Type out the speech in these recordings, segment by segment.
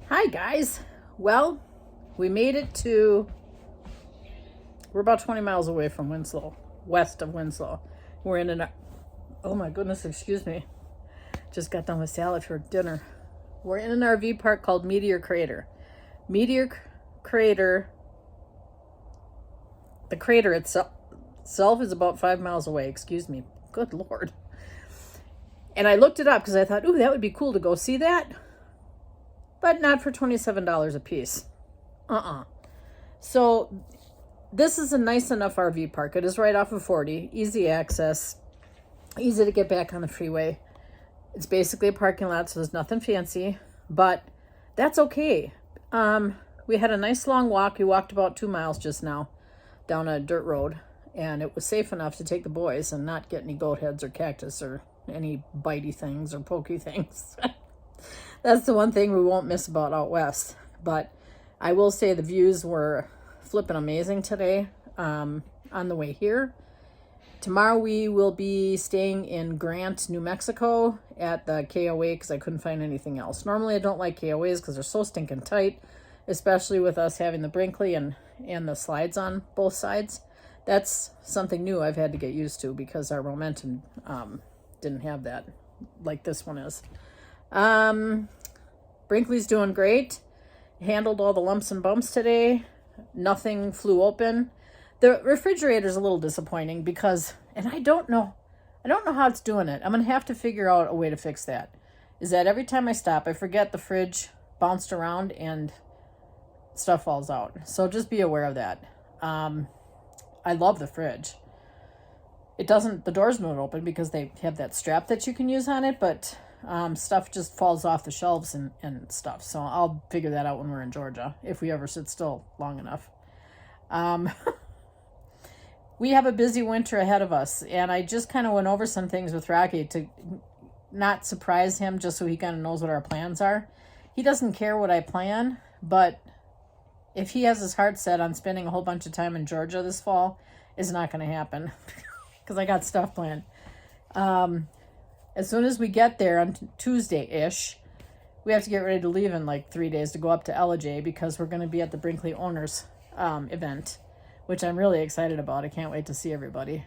Hi guys. Well, we made it to, we're about 20 miles away from Winslow, west of Winslow. We're in an, oh my goodness, excuse me. Just got done with salad for dinner. We're in an RV park called Meteor Crater. Meteor Crater, the crater itself is about 5 miles away, excuse me. Good Lord. And I looked it up because I thought, ooh, that would be cool to go see that. But not for $27 a piece. So this is a nice enough RV park. It is right off of 40, easy access, easy to get back on the freeway. It's basically a parking lot, so there's nothing fancy, but that's okay. We had a nice long walk. We walked about 2 miles just now down a dirt road, and it was safe enough to take the boys and not get any goat heads or cactus or any bitey things or pokey things. That's the one thing we won't miss about out west. But I will say the views were flipping amazing today on the way here. Tomorrow we will be staying in Grant, New Mexico at the KOA because I couldn't find anything else. Normally I don't like KOAs because they're so stinking tight, especially with us having the Brinkley and the slides on both sides. That's something new I've had to get used to because our Momentum didn't have that like this one is. Brinkley's doing great. Handled all the lumps and bumps today. Nothing flew open. The refrigerator's a little disappointing because, and I don't know how it's doing it. I'm going to have to figure out a way to fix that. Is that every time I stop, I forget the fridge bounced around and stuff falls out. So just be aware of that. I love the fridge. It doesn't, the doors don't open because they have that strap that you can use on it, but stuff just falls off the shelves and stuff. So I'll figure that out when we're in Georgia, if we ever sit still long enough. We have a busy winter ahead of us, and I just kind of went over some things with Rocky to not surprise him, just so he kind of knows what our plans are. He doesn't care what I plan, but if he has his heart set on spending a whole bunch of time in Georgia this fall, it's not going to happen because I got stuff planned. As soon as we get there on Tuesday-ish, we have to get ready to leave in like 3 days to go up to LJ because we're going to be at the Brinkley Owners event, which I'm really excited about. I can't wait to see everybody.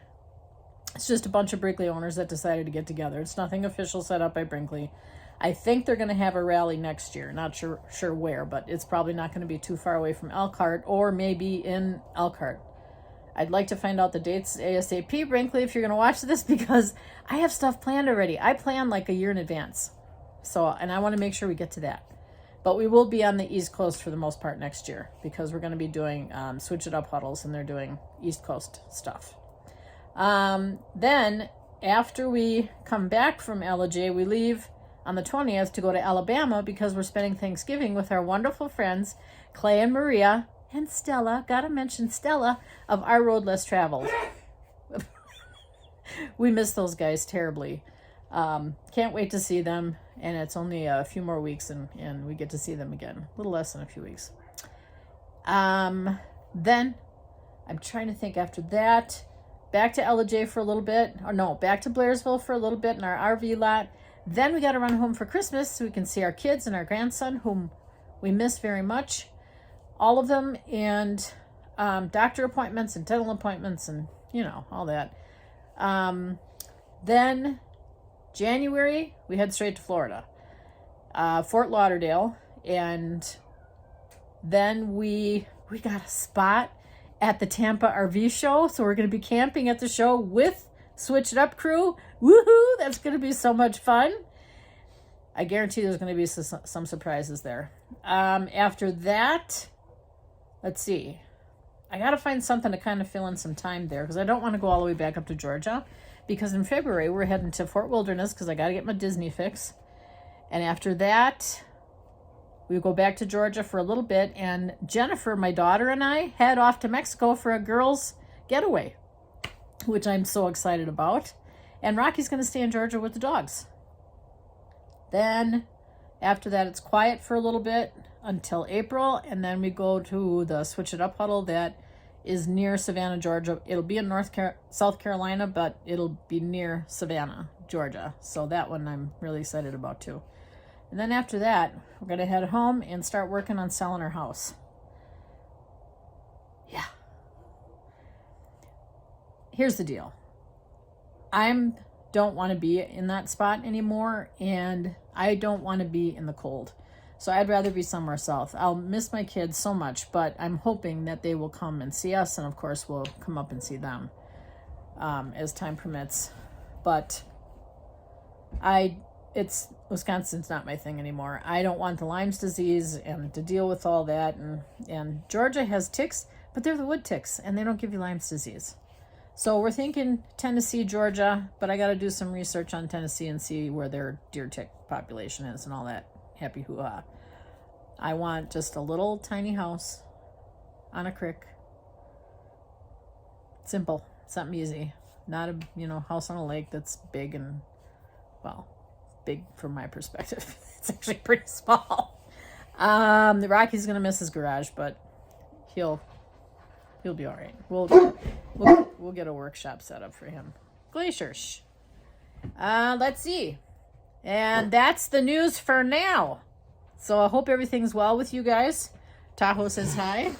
It's just a bunch of Brinkley owners that decided to get together. It's nothing official set up by Brinkley. I think they're going to have a rally next year. Not sure where, but it's probably not going to be too far away from Elkhart or maybe in Elkhart. I'd like to find out the dates ASAP, Brinkley, if you're going to watch this, because I have stuff planned already. I plan like a year in advance. So, and I want to make sure we get to that. But we will be on the East Coast for the most part next year because we're going to be doing Switch It Up huddles, and they're doing East Coast stuff. Then after we come back from LJ, we leave on the 20th to go to Alabama because we're spending Thanksgiving with our wonderful friends, Clay and Maria, and Stella, gotta mention Stella, of Our Road Less Traveled. We miss those guys terribly. Can't wait to see them, and it's only a few more weeks and we get to see them again. A little less than a few weeks. Then, I'm trying to think after that, back to LJ for a little bit, or no, back to Blairsville for a little bit in our RV lot. Then we got to run home for Christmas so we can see our kids and our grandson, whom we miss very much. All of them, and doctor appointments and dental appointments and, you know, all that. Then January, we head straight to Florida, Fort Lauderdale, and then we got a spot at the Tampa RV show, so we're going to be camping at the show with Switch It Up crew. Woohoo! That's going to be so much fun. I guarantee there's going to be some surprises there. After that, let's see. I got to find something to kind of fill in some time there because I don't want to go all the way back up to Georgia because in February we're heading to Fort Wilderness because I got to get my Disney fix. And after that, we go back to Georgia for a little bit, and Jennifer, my daughter, and I head off to Mexico for a girls' getaway, which I'm so excited about. And Rocky's going to stay in Georgia with the dogs. Then after that, it's quiet for a little bit until April, and then we go to the Switch It Up huddle that is near Savannah, Georgia. It'll be in South Carolina, but it'll be near Savannah, Georgia. So that one I'm really excited about too. And then after that, we're going to head home and start working on selling our house. Yeah. Here's the deal. Don't want to be in that spot anymore, and I don't want to be in the cold. So I'd rather be somewhere south. I'll miss my kids so much, but I'm hoping that they will come and see us, and of course we'll come up and see them as time permits. But Wisconsin's not my thing anymore. I don't want the Lyme's disease and to deal with all that. And Georgia has ticks, but they're the wood ticks, and they don't give you Lyme's disease. So we're thinking Tennessee, Georgia, but I got to do some research on Tennessee and see where their deer tick population is and all that happy hoo-ha. I want just a little tiny house on a creek. Simple, something easy. Not a house on a lake that's big and, well, big from my perspective. It's actually pretty small. The Rocky's gonna miss his garage, but he'll be all right. We'll get a workshop set up for him. Glacier. Let's see. And that's the news for now. So I hope everything's well with you guys. Tahoe says hi.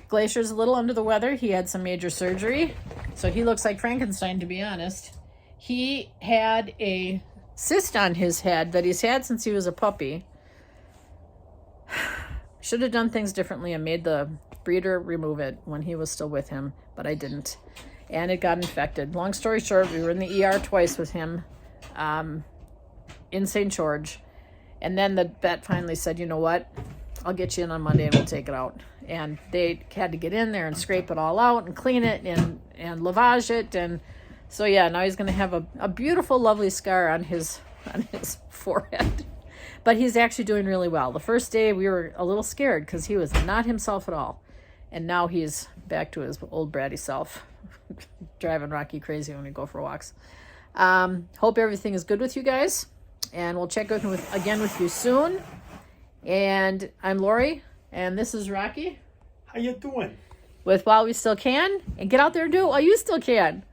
Glacier's a little under the weather. He had some major surgery. So he looks like Frankenstein, to be honest. He had a cyst on his head that he's had since he was a puppy. Should have done things differently and made the breeder remove it when he was still with him, but I didn't. And it got infected. Long story short, we were in the ER twice with him in St. George. And then the vet finally said, you know what? I'll get you in on Monday and we'll take it out. And they had to get in there and scrape it all out and clean it and lavage it. And so, yeah, now he's going to have a beautiful, lovely scar on his forehead. But he's actually doing really well. The first day we were a little scared because he was not himself at all. And now he's back to his old bratty self, driving Rocky crazy when we go for walks. Hope everything is good with you guys. And we'll check again with you soon. And I'm Lori, and this is Rocky. How you doing? With While We Still Can. And get out there and do it while you still can.